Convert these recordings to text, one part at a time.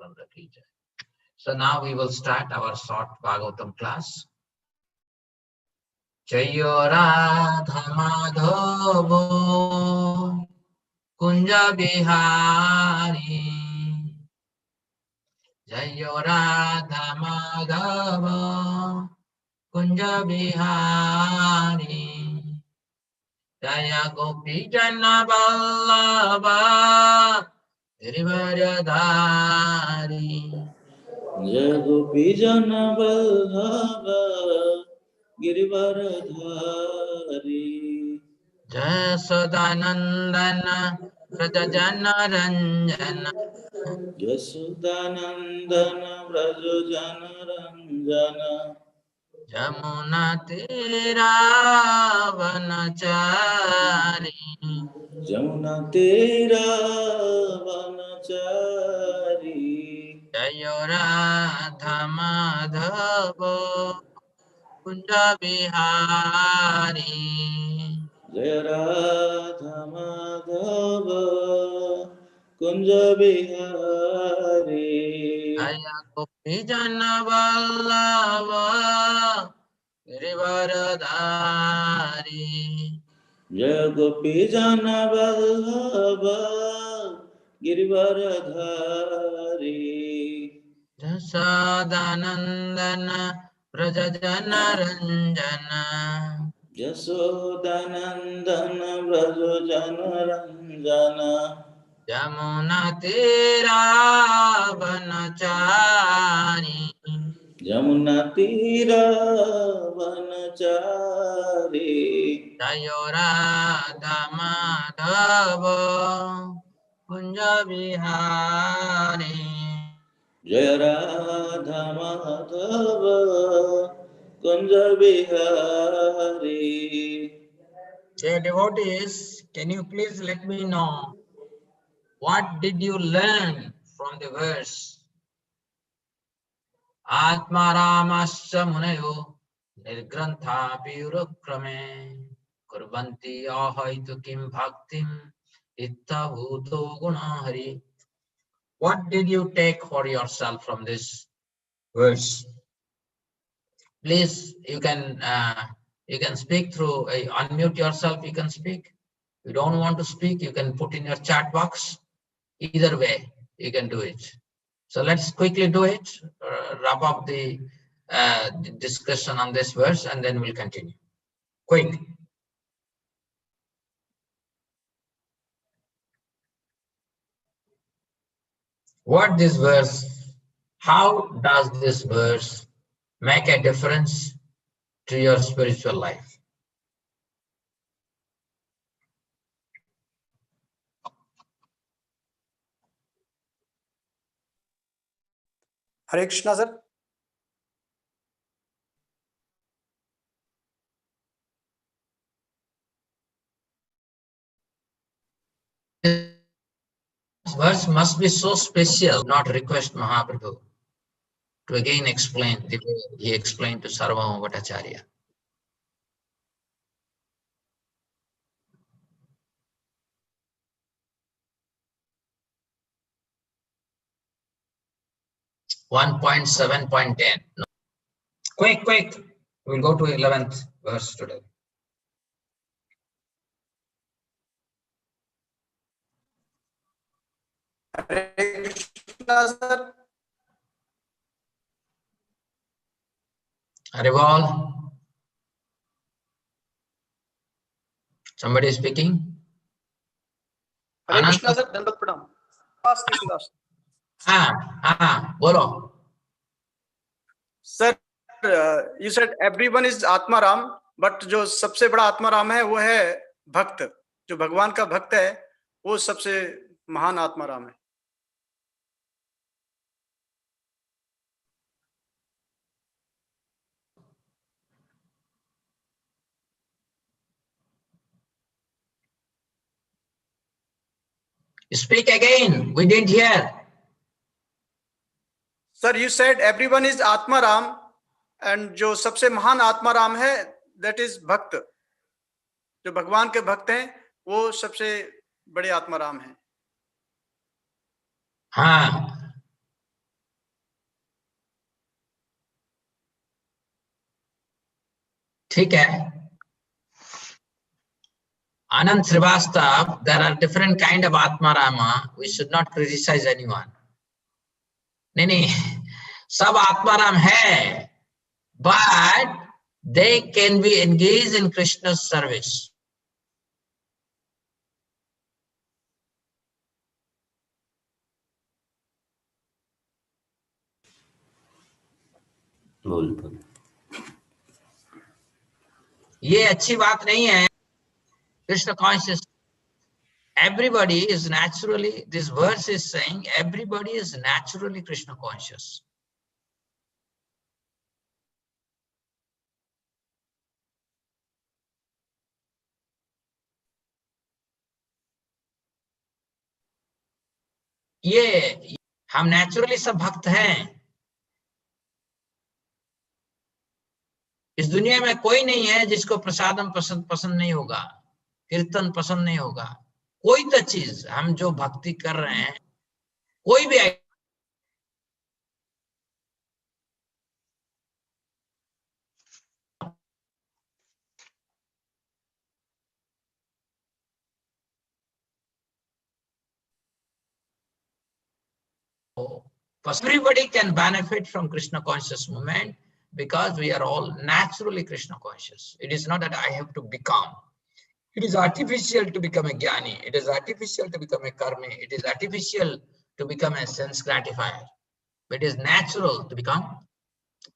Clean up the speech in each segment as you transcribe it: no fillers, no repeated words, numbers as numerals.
from the creature. So now we will start our short Bhagavatam class. Chayo Radha Madhavo Kunja Bihari, Chayo Radha Madhavo Kunja Bihari, Jaya Gopi Jana Vallabha Girivardhari, Jaya Gopi Jana Vallabha Girivardhari, Jaya Sadanandana Rajajana Ranjana, Yasudanandana Vrajojana Ranjana, Jamuna Tira Vanachari, Jamuna Tera Vanachari, Jayo Radha Madhavo Kunja Bihari, Jaya Radha Madhava Kunja Bihari, Jaya Gopi Jana Vallabha Girivardhari, Jaya Gopi Jana Vallabha Girivardhari, Jasadanandana Vrajajana Ranjana, Yasodhanandana Vrajojana Ranjana, Jamuna Tira Vanachari, Jamuna Tira Vanachari, Jayo Radha Madhavo Kunja Bihari, Jaya Radha Madhava Kunja Bihari. Dear devotees, can you please let me know what did you learn from the verse? Atma Ramasya Munayo Nirgrantha Pirukrame Kurvanti Ahaitu Kim Bhaktim Itta Bhuto Gunahari. What did you take for yourself from this verse? Please, you can speak through, unmute yourself, you can speak. If you don't want to speak, you can put in your chat box. Either way, you can do it. So let's quickly do it, wrap up the discussion on this verse, and then we'll continue. Quick. What this verse, how does this verse make a difference to your spiritual life? Hare Krishna, sir. This verse must be so special, not request Mahaprabhu to again explain the way he explained to Sarvabhauma Bhattacharya. .7.10. No. Quick. We'll go to 11th verse today. Hare Krishna, sir. Haribol. Somebody is speaking? Hare Krishna, sir. Dandavat Pranam. Bolo. Sir, you said everyone is Atma Ram, but जो सबसे बड़ा आत्मा राम है वो है भक्त, जो भगवान का भक्त है वो सबसे महान आत्मा राम है. Speak again. We didn't hear. Sir, you said everyone is Atma Ram, and जो सबसे महान आत्मा राम है that is भक्त, जो भगवान के भक्त हैं वो सबसे बड़े आत्मा राम हैं. हाँ, ठीक है. Anand Srivastav, there are different kind of Atmarama. We should not criticize anyone. नहीं, सब Atmaram है, but they can be engaged in Krishna's service. ये अच्छी बात नहीं है. Krishna conscious. Everybody is naturally, this verse is saying everybody is naturally Krishna conscious. ये हम नेचुरली सब भक्त हैं. इस दुनिया में कोई नहीं है जिसको प्रसादम पसंद नहीं होगा, कीर्तन पसंद नहीं होगा, कोई तो चीज. हम जो भक्ति कर रहे हैं, कोई भी everybody can benefit from Krishna conscious movement because we are all naturally Krishna conscious. It is not that I have to become. It is artificial to become a jnani. It is artificial to become a karmi. It is artificial to become a sense gratifier. But it is natural to become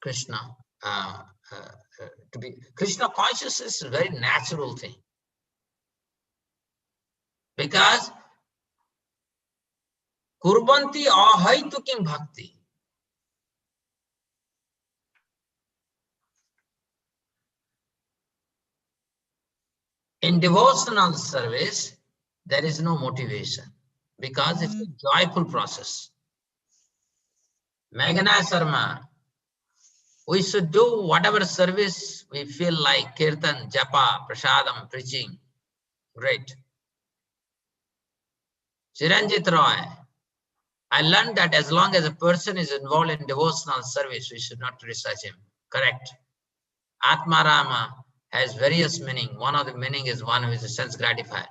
Krishna. To be Krishna consciousness is a very natural thing. Because kurbanti ahaitu bhakti. In devotional service, there is no motivation because it's a joyful process. Meghana Sharma, we should do whatever service we feel like, kirtan, japa, prasadam, preaching. Great. Chiranjit Roy, I learned that as long as a person is involved in devotional service, we should not criticize him. Correct. Atmarama has various meaning. One of the meaning is one who is a sense gratifier.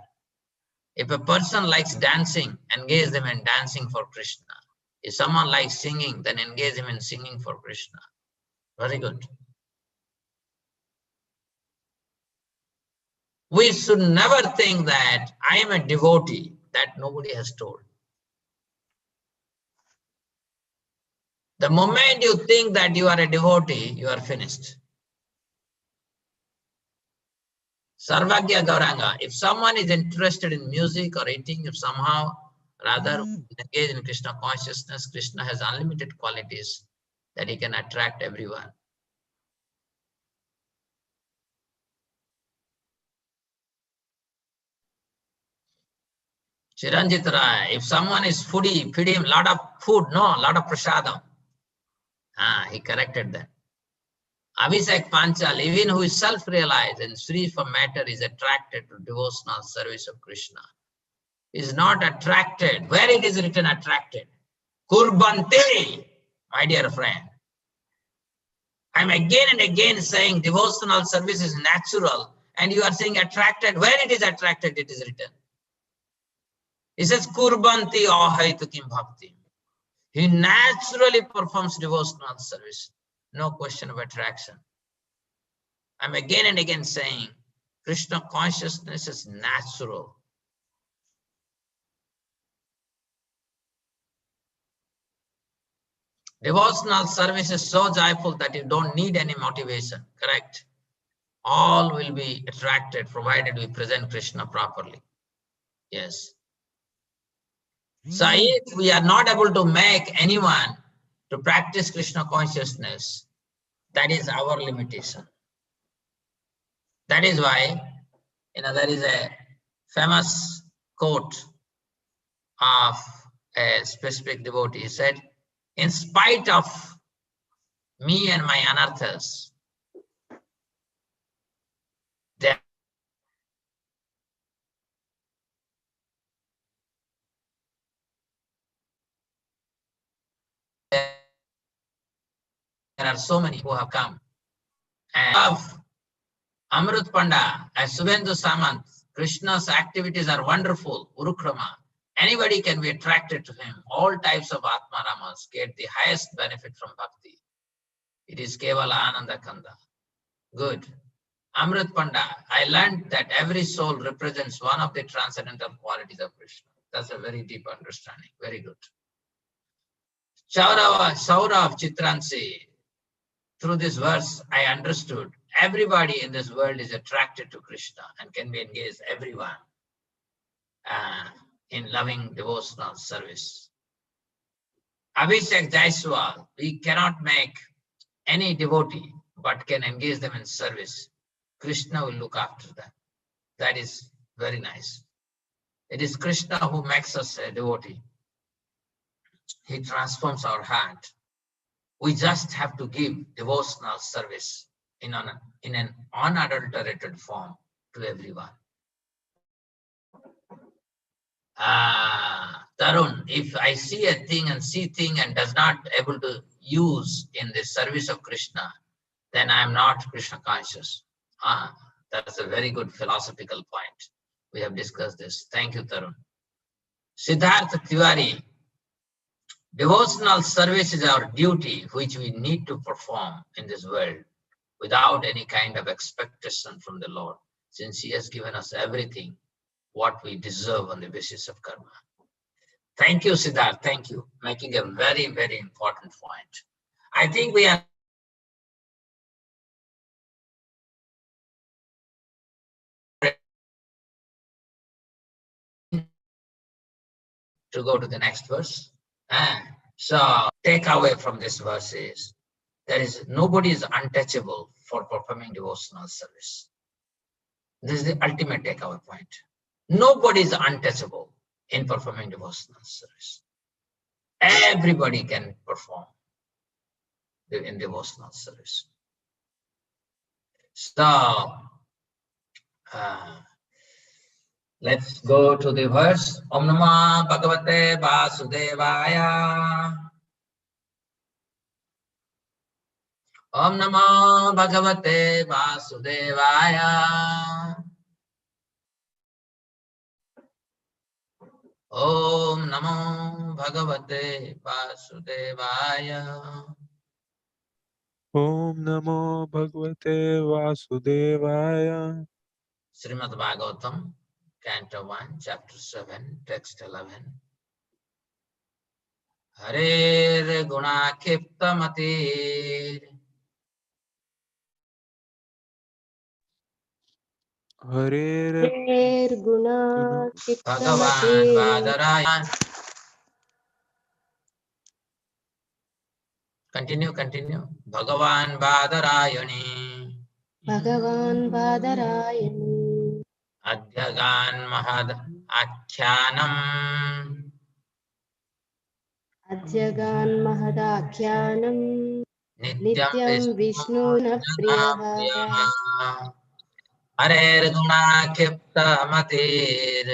If a person likes dancing, engage them in dancing for Krishna. If someone likes singing, then engage him in singing for Krishna. Very good. We should never think that I am a devotee. That nobody has told. The moment you think that you are a devotee, you are finished. Sarvagya Gauranga, if someone is interested in music or eating, if somehow rather engage in Krishna consciousness, Krishna has unlimited qualities that he can attract everyone. Chiranjit Rai, if someone is foodie, feed him a lot of food, no, a lot of prasadam. He corrected that. Abhishek Panchal, even who is self-realized and free from matter, is attracted to devotional service of Krishna. Is not attracted. Where it is written attracted? Kurbante, my dear friend. I'm again and again saying devotional service is natural, and you are saying attracted. Where it is attracted, it is written. It says Kurbanti ahaitu bhakti. He naturally performs devotional service. No question of attraction. I'm again and again saying Krishna consciousness is natural. Devotional service is so joyful that you don't need any motivation. Correct? All will be attracted provided we present Krishna properly. Yes. So if we are not able to make anyone to practice Krishna consciousness, that is our limitation. That is why, there is a famous quote of a specific devotee. He said, in spite of me and my anarthas, there are so many who have come and love Amrut Panda and Subhendu Samant, Krishna's activities are wonderful. Urukrama. Anybody can be attracted to him. All types of Atmaramas get the highest benefit from bhakti. It is Kevala Ananda Kanda. Good. Amrit Panda, I learned that every soul represents one of the transcendental qualities of Krishna. That's a very deep understanding. Very good. Saura of Chitransi. Through this verse, I understood everybody in this world is attracted to Krishna and can be engaged, everyone, in loving devotional service. Abhishek Jaiswal, we cannot make any devotee but can engage them in service. Krishna will look after them. That is very nice. It is Krishna who makes us a devotee. He transforms our heart. We just have to give devotional service in an unadulterated form to everyone. Tarun, if I see a thing and does not able to use in the service of Krishna, then I am not Krishna conscious. That's a very good philosophical point. We have discussed this. Thank you, Tarun. Siddhartha Tiwari, devotional service is our duty, which we need to perform in this world without any kind of expectation from the Lord, since He has given us everything what we deserve on the basis of karma. Thank you, Siddhartha. Thank you. Making a very, very important point. I think we are to go to the next verse. So take away from this verse is nobody is untouchable for performing devotional service. This is the ultimate takeaway point. Nobody is untouchable in performing devotional service. Everybody can perform in devotional service. So let's go to the verse. Om Namah Bhagavate Vasudevaya. Om Namah Bhagavate Vasudevaya. Om Namo Bhagavate Vasudevaya. Om Namo Bhagavate Vasudevaya. Srimad Bhagavatam, Canto 1, Chapter 7, Text 11. Hare Guna Kiptamati. Hare Guna Bhagavan Chittamati Vadarayan. Continue. Bhagavan Vadarayani. Bhagavan Badarayani Adhyagan Mahad Akhyanam. Adhyagan Mahadakhyanam Nityam Nityam Vishnuna Priyaha Hare Guna Kiptamatir.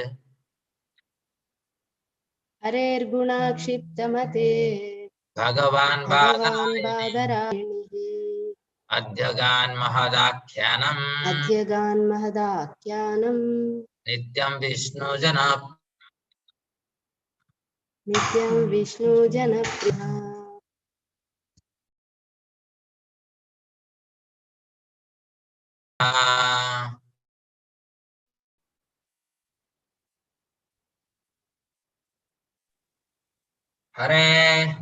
Hare Guna Kshiptamate Bhagavan Bhagavan Vadarayani. Badarayani Adhyagan Mahadakhyanam. Adhyagan Mahadakhyanam Nityam Vishnu Jana. Nityam Vishnu Janapriya. Hare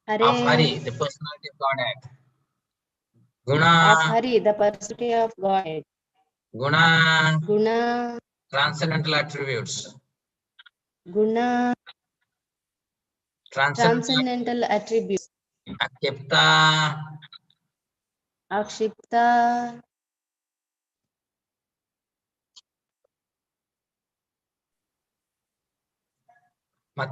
Hare of Hari, the personality of Godhead. of Guna, Hari, the personality of God. Guna, Guna, transcendental attributes. Guna, transcendental attributes. Akipta, Akshipta, Mat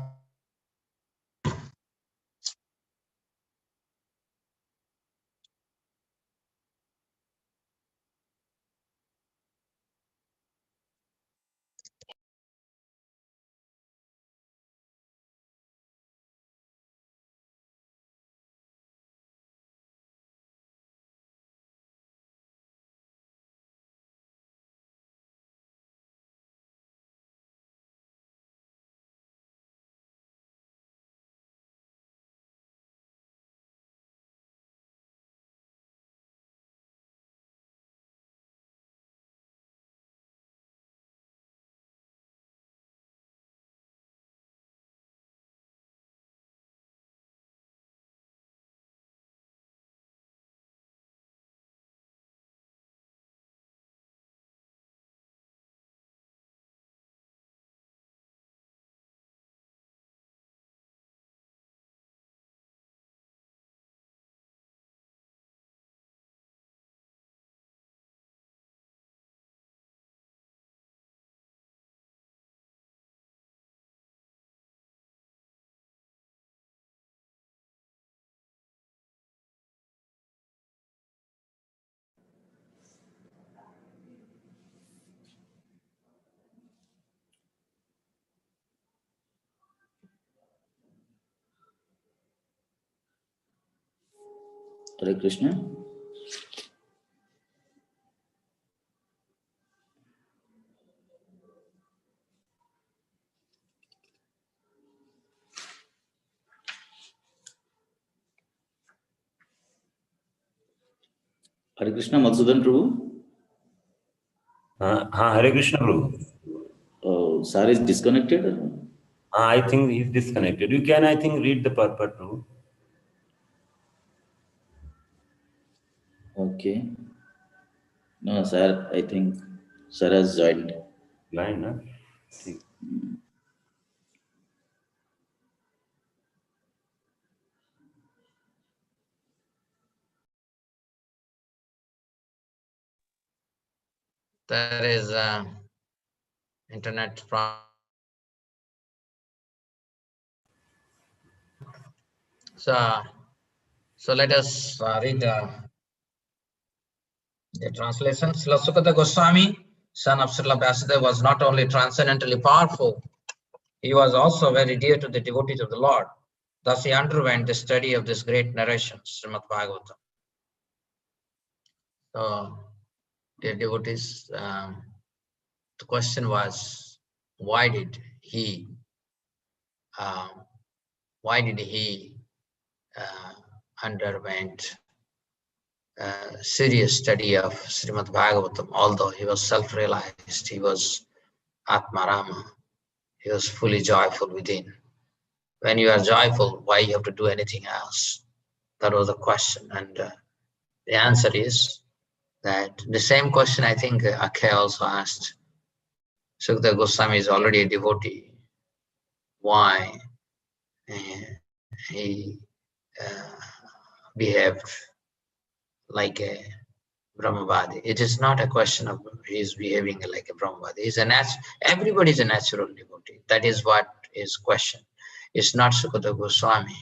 Hare Krishna. Hare Krishna, Madhusudan Prabhu. Hare Krishna, Prabhu. Oh, sir is disconnected? I think he's disconnected. You can, I think, read the purport, Prabhu. Okay. No, sir, I think sir has joined. Blind, huh? See. There is internet problem. So let us read the translation. Srila Sukadeva Goswami, son of Srila Vyasadeva, was not only transcendently powerful, he was also very dear to the devotees of the Lord. Thus he underwent the study of this great narration, Srimad Bhagavatam. So, dear devotees, the question was, why did he underwent serious study of Srimad Bhagavatam? Although he was self-realized, he was Atmarama, he was fully joyful within. When you are joyful, why you have to do anything else? That was the question, and the answer is that the same question I think Akshay also asked. Sukadeva Goswami is already a devotee. Why he behaved like a Brahmavadi? It is not a question of he is behaving like a Brahmavadi. He's everybody is a natural devotee. That is what is questioned. It's not Sukadeva Goswami.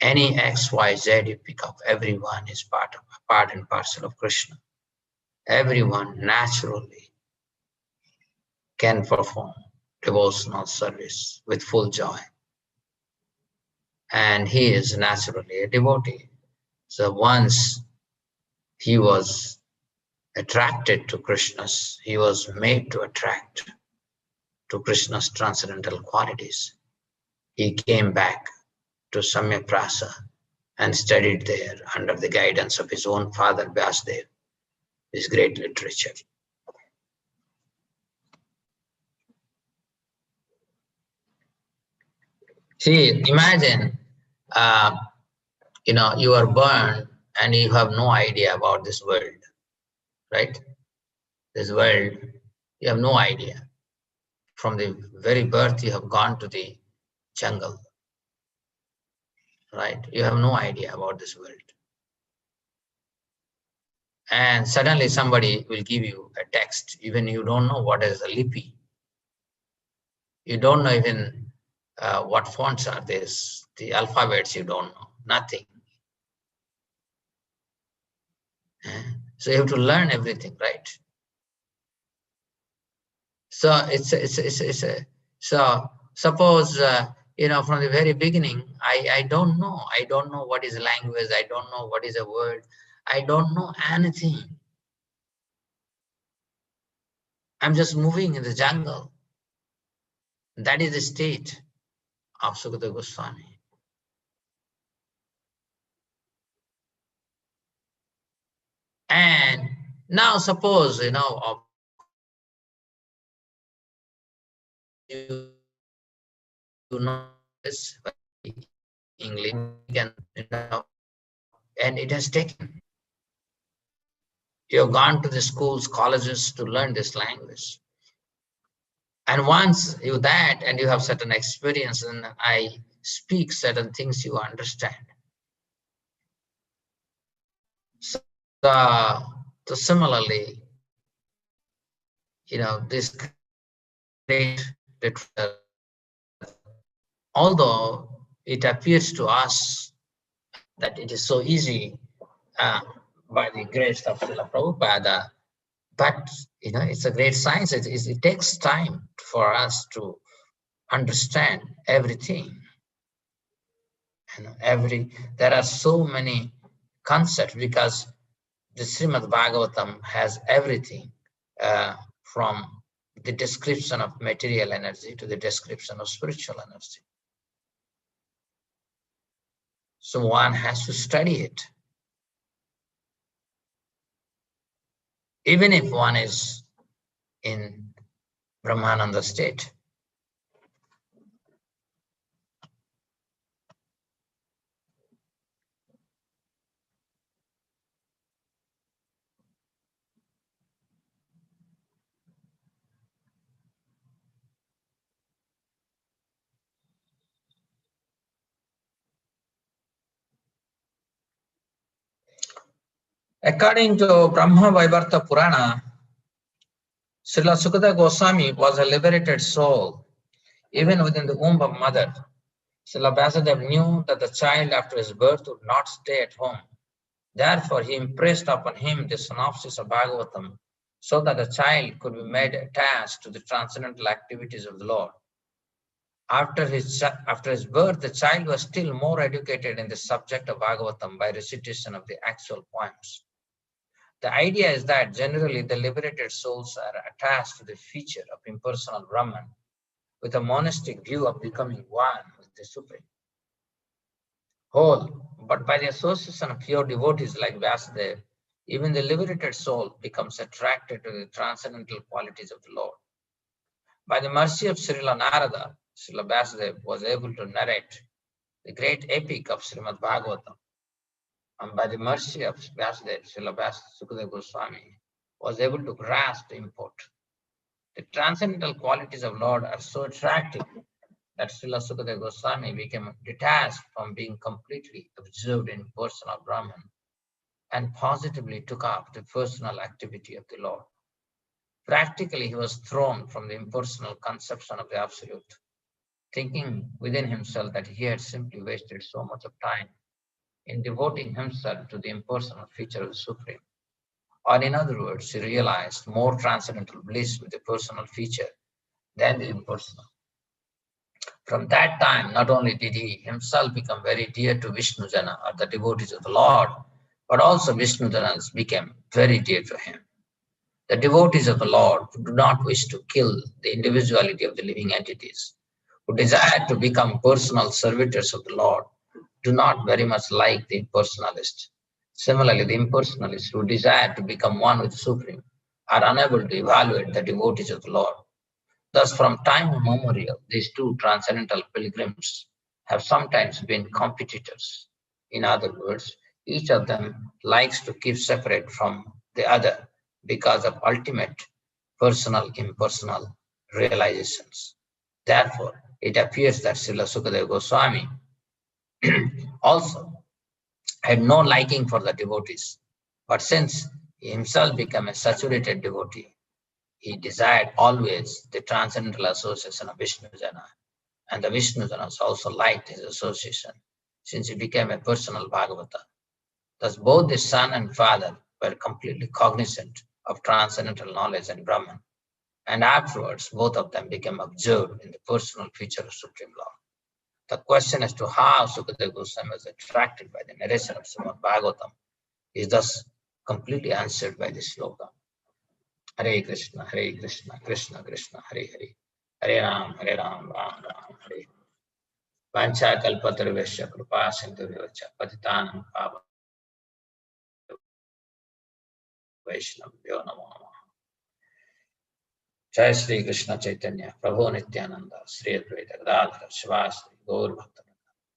Any X, Y, Z you pick up, everyone is part and parcel of Krishna. Everyone naturally can perform devotional service with full joy. And he is naturally a devotee. So once he was attracted to Krishna's, he was made to attract to Krishna's transcendental qualities. He came back to Samyaprasa and studied there under the guidance of his own father Vyasadeva, his great literature. See, imagine, you are born and you have no idea about this world, right? This world, you have no idea. From the very birth, you have gone to the jungle, right? You have no idea about this world. And suddenly somebody will give you a text, even you don't know what is a lipi. You don't know even what fonts are this, the alphabets you don't know, nothing. So you have to learn everything, right? So so suppose from the very beginning, I don't know what is a language, I don't know what is a word, I don't know anything. I'm just moving in the jungle. That is the state of Sukadeva Goswami. And now suppose, you know this English, and it has taken. You have gone to the schools, colleges to learn this language. And once you that, and you have certain experience, and I speak certain things you understand. So similarly, this great literature, although it appears to us that it is so easy by the grace of Srila Prabhupada, but it's a great science. It takes time for us to understand everything. There are so many concept, because the Srimad Bhagavatam has everything from the description of material energy to the description of spiritual energy. So one has to study it. Even if one is in Brahmananda state. According to Brahma Vaivarta Purana, Srila Sukadeva Goswami was a liberated soul, even within the womb of mother. Srila Vyasadeva knew that the child after his birth would not stay at home. Therefore, he impressed upon him the synopsis of Bhagavatam, so that the child could be made attached to the transcendental activities of the Lord. After his birth, the child was still more educated in the subject of Bhagavatam by recitation of the actual poems. The idea is that generally the liberated souls are attached to the feature of impersonal Brahman with a monastic view of becoming one with the Supreme whole. But by the association of pure devotees like Vyasadeva, even the liberated soul becomes attracted to the transcendental qualities of the Lord. By the mercy of Srila Narada, Srila Vyasadeva was able to narrate the great epic of Srimad Bhagavatam. And by the mercy of Vyasadeva, Srila Sukadeva Goswami was able to grasp the import. The transcendental qualities of Lord are so attractive that Srila Sukadeva Goswami became detached from being completely absorbed in personal Brahman and positively took up the personal activity of the Lord. Practically, he was thrown from the impersonal conception of the Absolute, thinking within himself that he had simply wasted so much of time in devoting himself to the impersonal feature of the Supreme. Or in other words, he realized more transcendental bliss with the personal feature than the impersonal. From that time, not only did he himself become very dear to Vishnujana, or the devotees of the Lord, but also Vishnujanas became very dear to him. The devotees of the Lord who do not wish to kill the individuality of the living entities, who desire to become personal servitors of the Lord, do not very much like the impersonalists. Similarly, the impersonalists who desire to become one with the Supreme are unable to evaluate the devotees of the Lord. Thus, from time immemorial, these two transcendental pilgrims have sometimes been competitors. In other words, each of them likes to keep separate from the other because of ultimate personal, impersonal realizations. Therefore, it appears that Srila Sukadeva Goswami also had no liking for the devotees, but since he himself became a saturated devotee, he desired always the transcendental association of Vishnujana, and the Vishnujanas also liked his association, since he became a personal Bhagavata. Thus, both the son and father were completely cognizant of transcendental knowledge and Brahman, and afterwards both of them became absorbed in the personal feature of Supreme Lord. The question as to how Sukadeva Goswami was attracted by the narration of Srimad Bhagavatam is thus completely answered by this sloka. Hare Krishna, Krishna Krishna, Hare Hare, Hare Ram, Ram Ram, Hare. Vancha kalpatarvesya kripa sindhu vyocha patitanam pava Vaishnavyo namo namaha. Jai Shri Krishna Chaitanya, Prabhu Nityananda, Sri Advaita Gadadhara, Shivasri, Gaur Bhakta.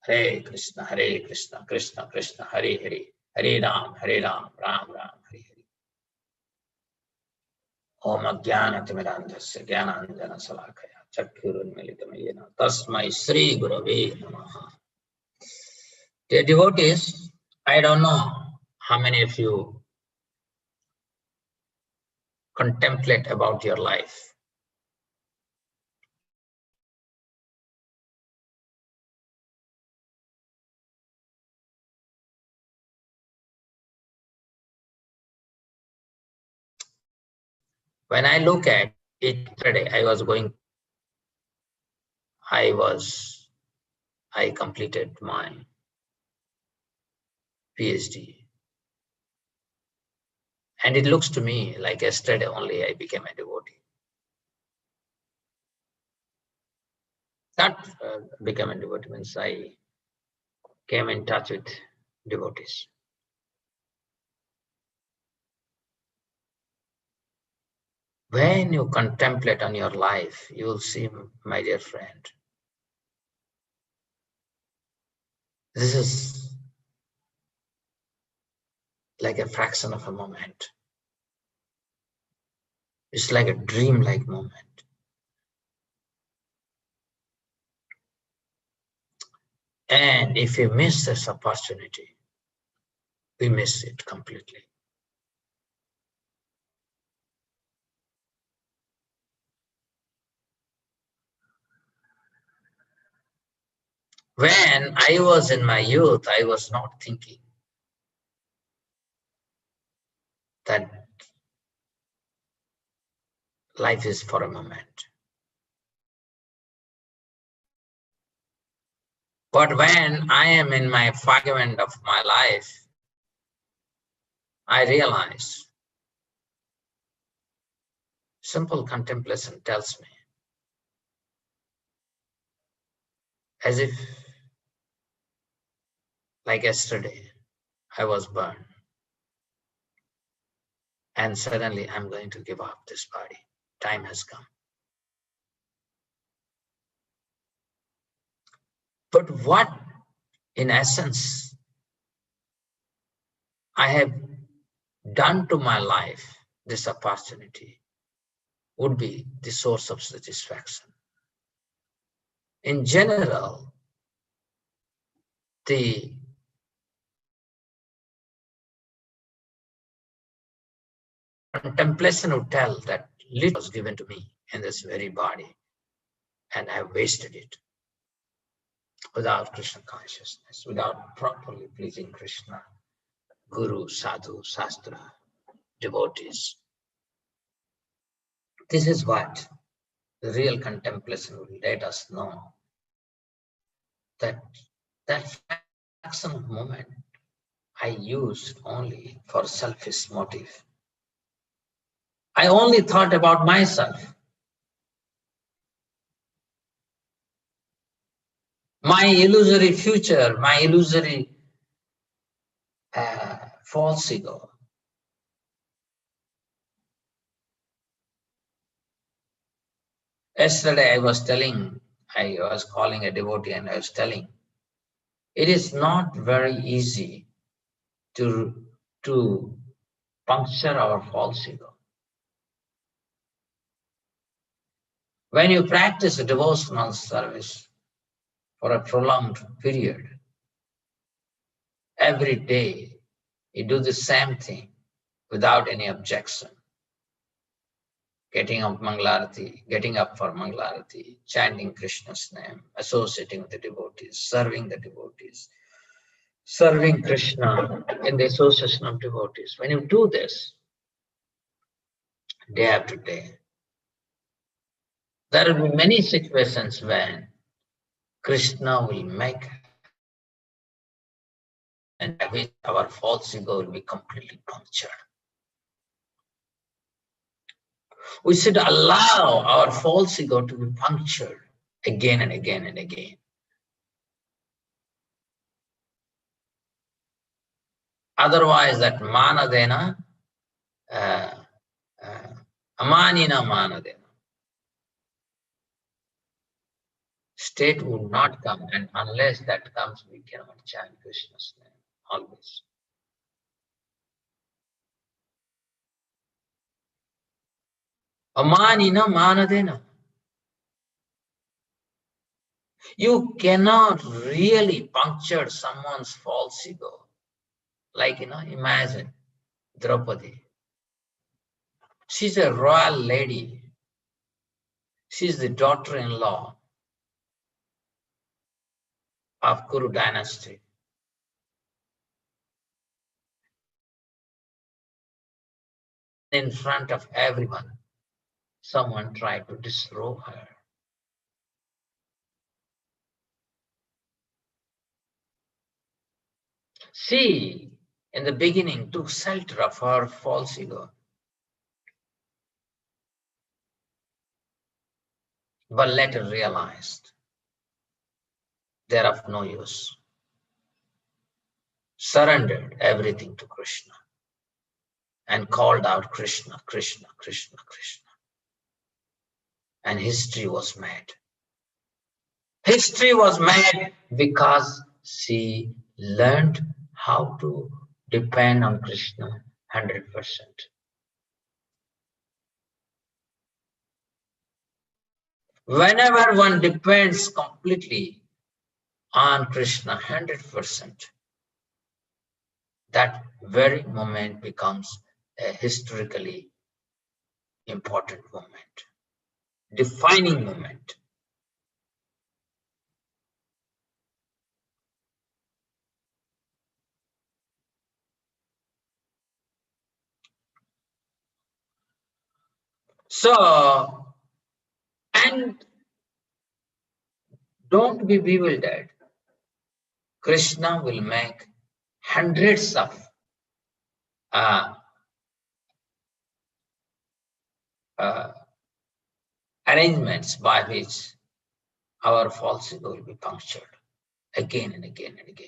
Hare Krishna, Krishna Krishna, Hare Hare, Hare Ram, Ram Ram, Hare Hare. Om Ajnana Timirandhasya Jnananjana Salakaya Chakkhurunmilitam Yena Tasmai Sri Gurave Namaha. Dear devotees, I don't know how many of you contemplate about your life. When I look at it today, I completed my PhD And it looks to me like yesterday only I became a devotee. That became a devotee means I came in touch with devotees. When you contemplate on your life, you will see, my dear friend, this is like a fraction of a moment. It's like a dream-like moment. And if we miss this opportunity, we miss it completely. When I was in my youth, I was not thinking that life is for a moment. But when I am in my fragment of my life, I realize simple contemplation tells me, as if like yesterday, I was burned. And suddenly I'm going to give up this body. Time has come. But what, in essence, I have done to my life, this opportunity would be the source of satisfaction. In general, the contemplation would tell that little was given to me in this very body, and I have wasted it without Krishna consciousness, without properly pleasing Krishna, Guru, Sadhu, Shastra, devotees. This is what the real contemplation will let us know, that that fraction of moment I used only for selfish motive. I only thought about myself. My illusory future, my illusory false ego. Yesterday I was calling a devotee and I was telling, it is not very easy to puncture our false ego. When you practice a devotional service for a prolonged period, every day you do the same thing without any objection. Getting up Mangalarati, getting up for Mangalarati, chanting Krishna's name, associating with the devotees, serving Krishna in the association of devotees. When you do this day after day, there will be many situations when Krishna will make, and by which our false ego will be completely punctured. We should allow our false ego to be punctured again and again and again. Otherwise, that manadena, amanina manadena state would not come, and unless that comes, we cannot chant Krishna's name always. Amanina manadena. You cannot really puncture someone's false ego. Like, imagine Draupadi. She's a royal lady. She's the daughter-in-law of Kuru dynasty. In front of everyone, someone tried to disrobe her. She in the beginning took shelter of her false ego. But later realized they're of no use. Surrendered everything to Krishna and called out Krishna, Krishna, Krishna, Krishna. And history was made. History was made because she learned how to depend on Krishna 100%. Whenever one depends completely on Krishna 100%, that very moment becomes a historically important moment, defining moment. So, and don't be bewildered. Krishna will make hundreds of arrangements by which our false ego will be punctured again and again and again.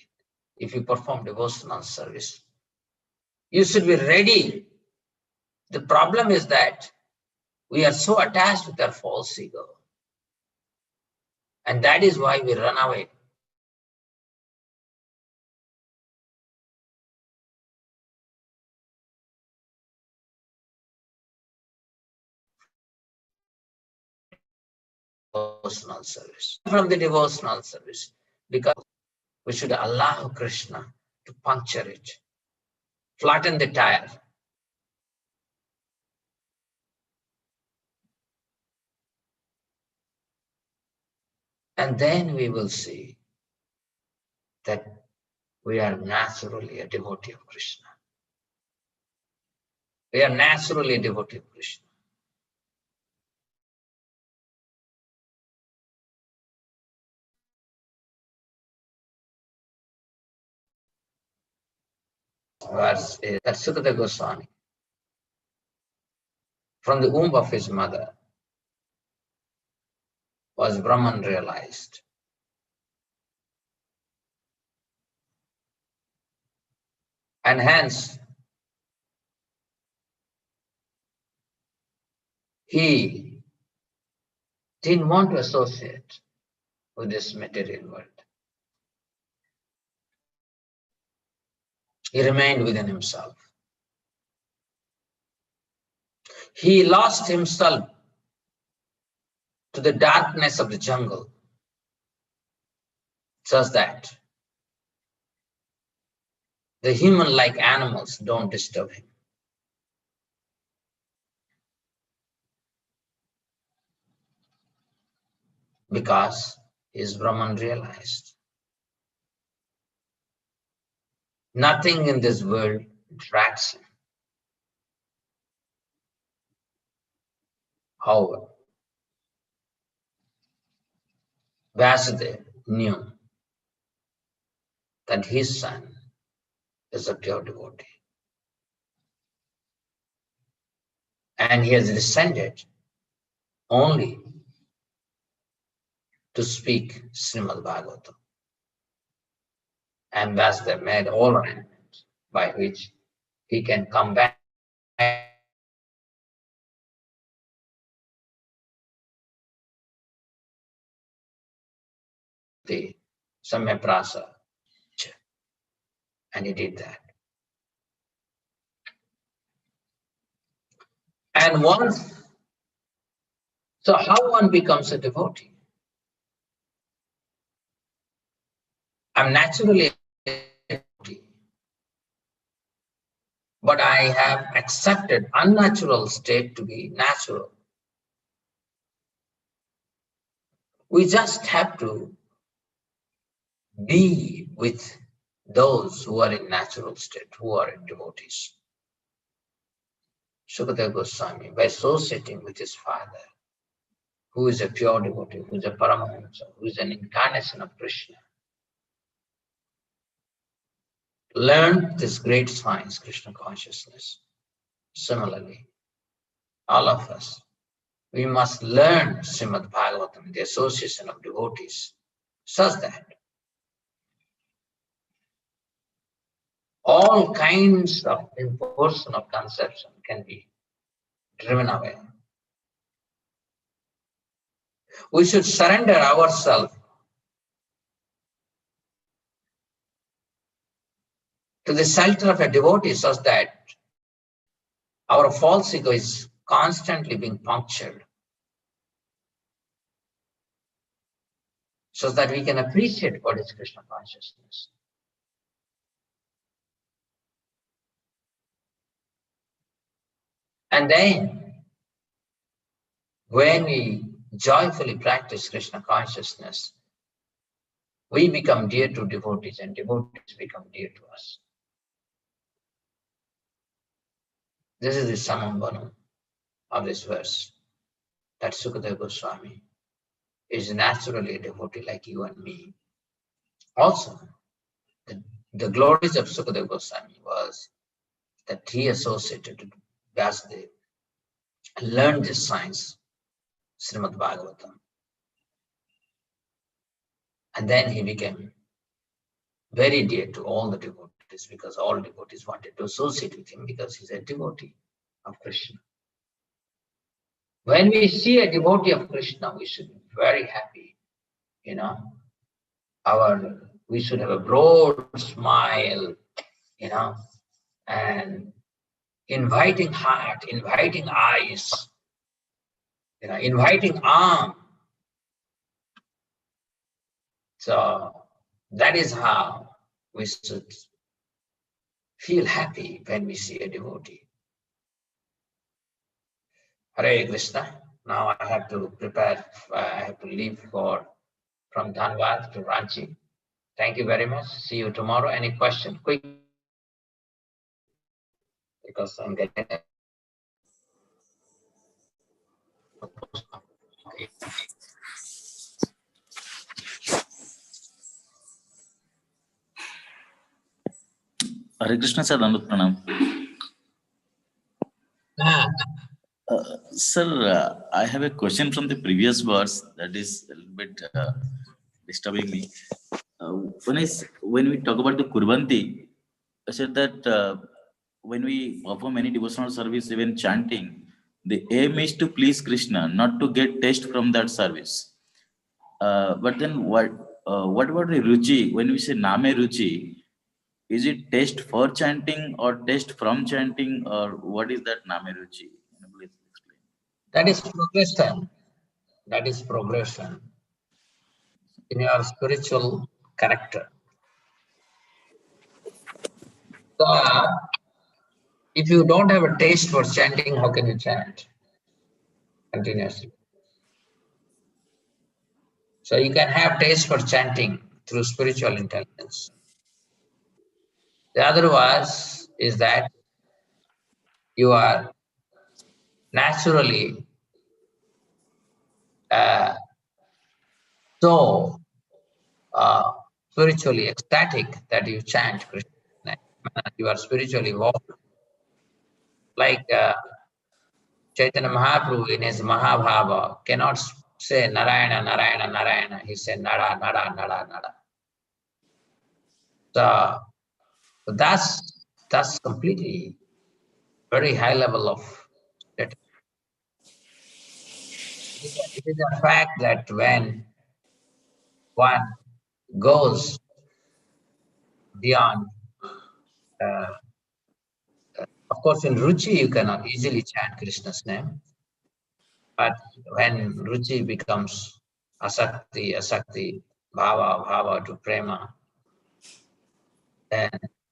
If you perform devotional service, you should be ready. The problem is that we are so attached with our false ego. And that is why we run away. Devotional service. From the devotional service, because we should allow Krishna to puncture it, flatten the tire. And then we will see that we are naturally a devotee of Krishna. We are naturally a devotee of Krishna. Verse is that Sukadeva Goswami, from the womb of his mother, was Brahman realized. And hence, he didn't want to associate with this material world. He remained within himself. He lost himself to the darkness of the jungle, such that the human-like animals don't disturb him. Because he is Brahman realized. Nothing in this world attracts him. However, Vasudeva knew that his son is a pure devotee. And he has descended only to speak Srimad Bhagavatam. And Vasudeva made all arrangements by which he can come back the Samyaprasa. And he did that. And once, so how one becomes a devotee? I'm naturally a devotee, but I have accepted unnatural state to be natural. We just have to be with those who are in natural state, who are in devotees. Sukadeva Goswami, by associating with his father, who is a pure devotee, who is a Paramahamsa, who is an incarnation of Krishna, learned this great science, Krishna consciousness. Similarly, all of us, we must learn Srimad Bhagavatam, the association of devotees, such that all kinds of impersonal conception can be driven away. We should surrender ourselves to the shelter of a devotee such that our false ego is constantly being punctured, so that we can appreciate what is Krishna consciousness. And then, when we joyfully practice Krishna consciousness, we become dear to devotees and devotees become dear to us. This is the samambhanam of this verse, that Sukadeva Goswami is naturally a devotee like you and me. Also, the glories of Sukadeva Goswami was that he associated with Vyasadeva and learned this science, Srimad Bhagavatam. And then he became very dear to all the devotees, because all devotees wanted to associate with him because he's a devotee of Krishna. When we see a devotee of Krishna, we should be very happy, you know. We should have a broad smile, you know, and inviting heart, inviting eyes, you know, inviting arm. So that is how we should feel happy when we see a devotee. Hare Krishna. Now I have to prepare, I have to leave from Dhanbad to Ranchi. Thank you very much. See you tomorrow. Any question? Quick. Because I'm getting it. Hare Krishna sir, Dandavat Pranam. Sir, I have a question from the previous verse that is a little bit disturbing me. When we talk about the Kurvanti, I said that when we perform any devotional service, even chanting, the aim is to please Krishna, not to get taste from that service. But then what about the Ruchi? When we say Name Ruchi, is it taste for chanting or taste from chanting, or what is that Name Ruchi? Can you please explain? That is progression. That is progression in your spiritual character. So, if you don't have a taste for chanting, how can you chant continuously? So you can have taste for chanting through spiritual intelligence. The other was is that you are naturally so spiritually ecstatic that you chant Krishna. You are spiritually woke. Like Chaitanya Mahaprabhu in his Mahabhava cannot say Narayana, Narayana, Narayana. He said Nada, Nada, Nada, Nada. So that's completely very high level of it. It is a fact that when one goes beyond, of course, in Ruchi you cannot easily chant Krishna's name, but when Ruchi becomes Asakti, Asakti, Bhava, Bhava to Prema, then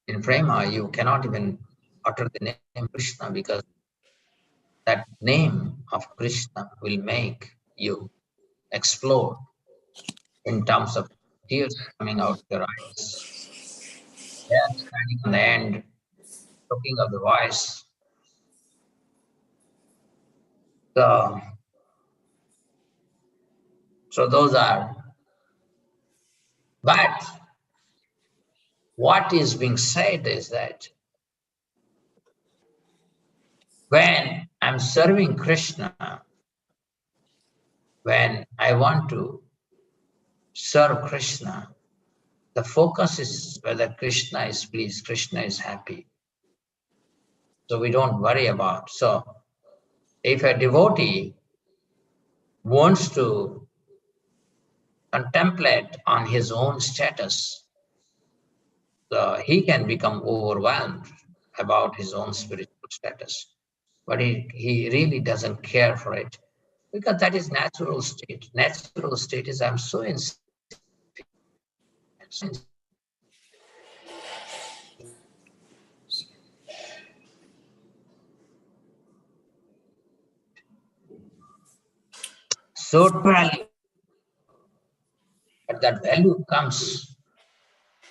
in Prema you cannot even utter the name Krishna, because that name of Krishna will make you explode in terms of tears coming out of your eyes. They are standing on the end, talking of the voice. So those are, but what is being said is that when I'm serving Krishna, when I want to serve Krishna, the focus is whether Krishna is pleased, Krishna is happy. So we don't worry about. So if a devotee wants to contemplate on his own status, he can become overwhelmed about his own spiritual status. But he really doesn't care for it, because that is natural state. Natural state is I'm so value. But that value comes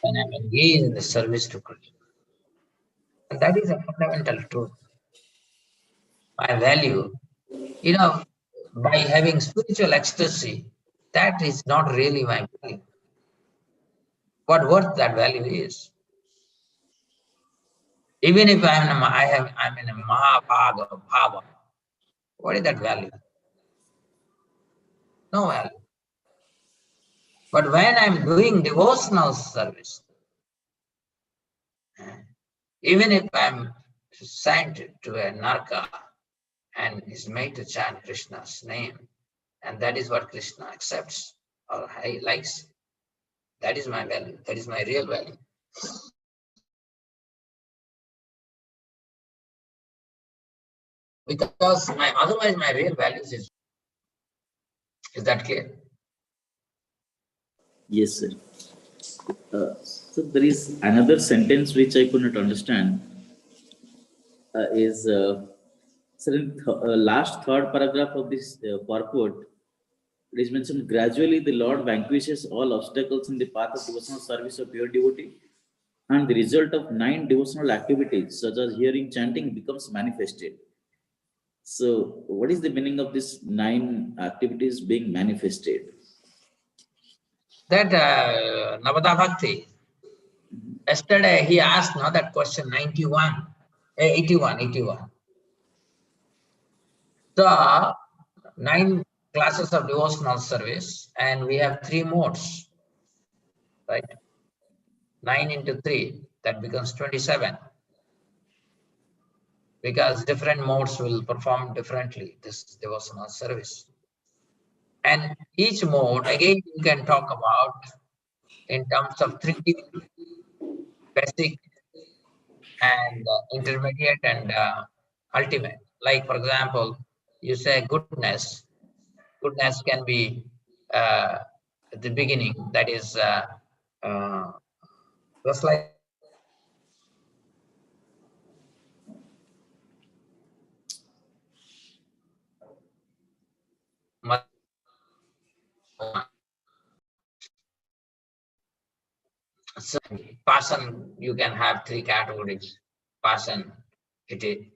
when I'm engaged in the service to Krishna. And that is a fundamental truth. My value, by having spiritual ecstasy, that is not really my value. What worth that value is. Even if I'm in a Mahabhaga or Bhava, what is that value? No value. But when I'm doing devotional service, even if I'm sent to a Narka and is made to chant Krishna's name, and that is what Krishna accepts or he likes, that is my value. That is my real value. Because otherwise my real values is that clear? Yes, sir. So there is another sentence which I could not understand. So in last third paragraph of this purport, it is mentioned, gradually the Lord vanquishes all obstacles in the path of devotional service of pure devotee, and the result of 9 devotional activities such as hearing, chanting becomes manifested. So what is the meaning of this 9 activities being manifested? That Navada Bhakti, yesterday he asked that question 81. So 9 classes of devotional service, and we have 3 modes, right? 9 into 3, that becomes 27. Because different modes will perform differently, this devotional service. And each mode, again, you can talk about in terms of 3 basic and intermediate and ultimate. Like, for example, you say goodness. Goodness can be at the beginning, that is just like so person, you can have 3 categories. Person,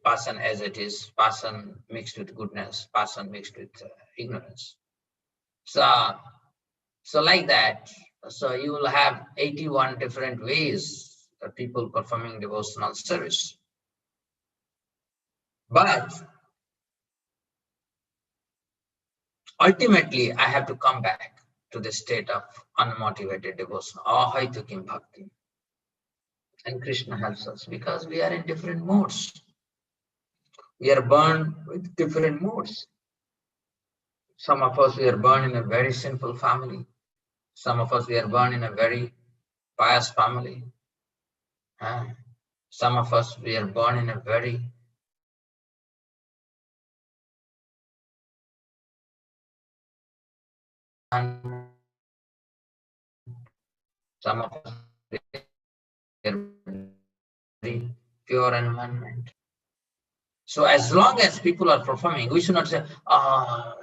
person as it is, person mixed with goodness, person mixed with ignorance. So like that, so you will have 81 different ways of people performing devotional service. But ultimately, I have to come back to the state of unmotivated devotion, ahaitu bhakti. And Krishna helps us because we are in different modes. We are born with different modes. Some of us, we are born in a very simple family. Some of us, we are born in a very pious family. Some of us, we are born in a very some of us, we are very pure environment. So as long as people are performing, we should not say,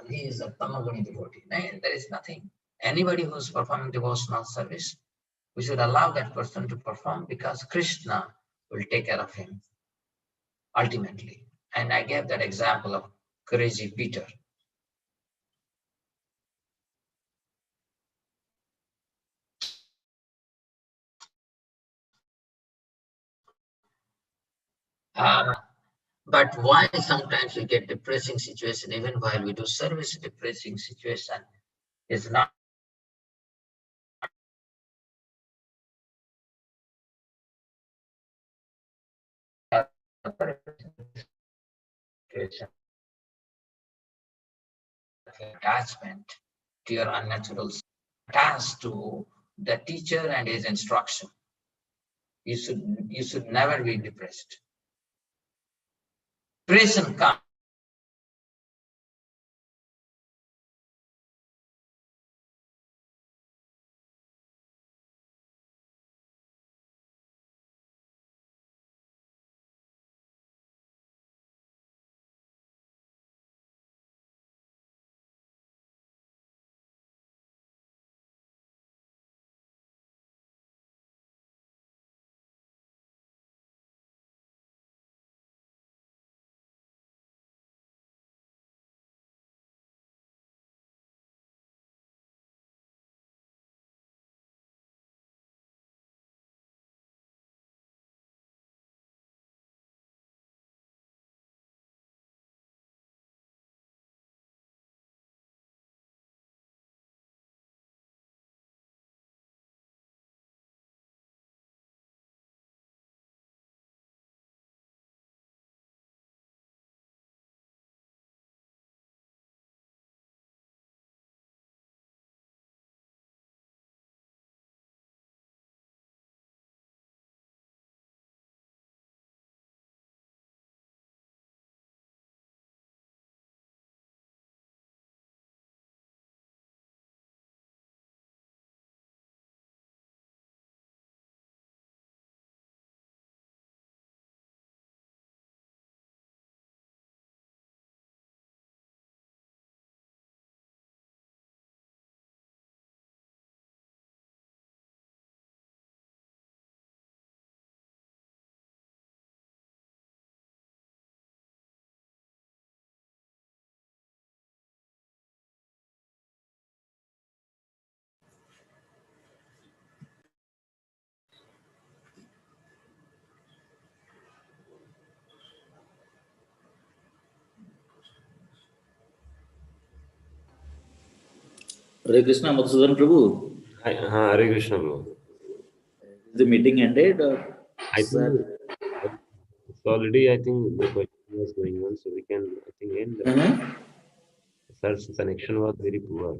he is a Tamaguni devotee. No, there is nothing. Anybody who is performing devotional service, we should allow that person to perform because Krishna will take care of him ultimately. And I gave that example of crazy Peter. But why sometimes we get depressing situation even while we do service? Depressing situation is not attachment to your unnatural, attached to the teacher and his instruction. You should never be depressed. Depression comes Hare Krishna, Madhusudan Prabhu. Hare Krishna, bro. The meeting ended? I think it's already, I think the question was going on, so we can, I think, end. Sir's connection was very poor.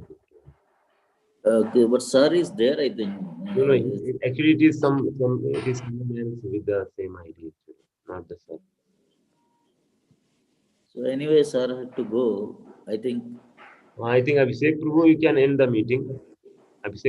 Okay, but sir is there, I think. No, actually, it is someone else with the same ID, actually, not the sir. So anyway, sir had to go. I think I think Abhishek Prabhu, you can end the meeting. Abhishek.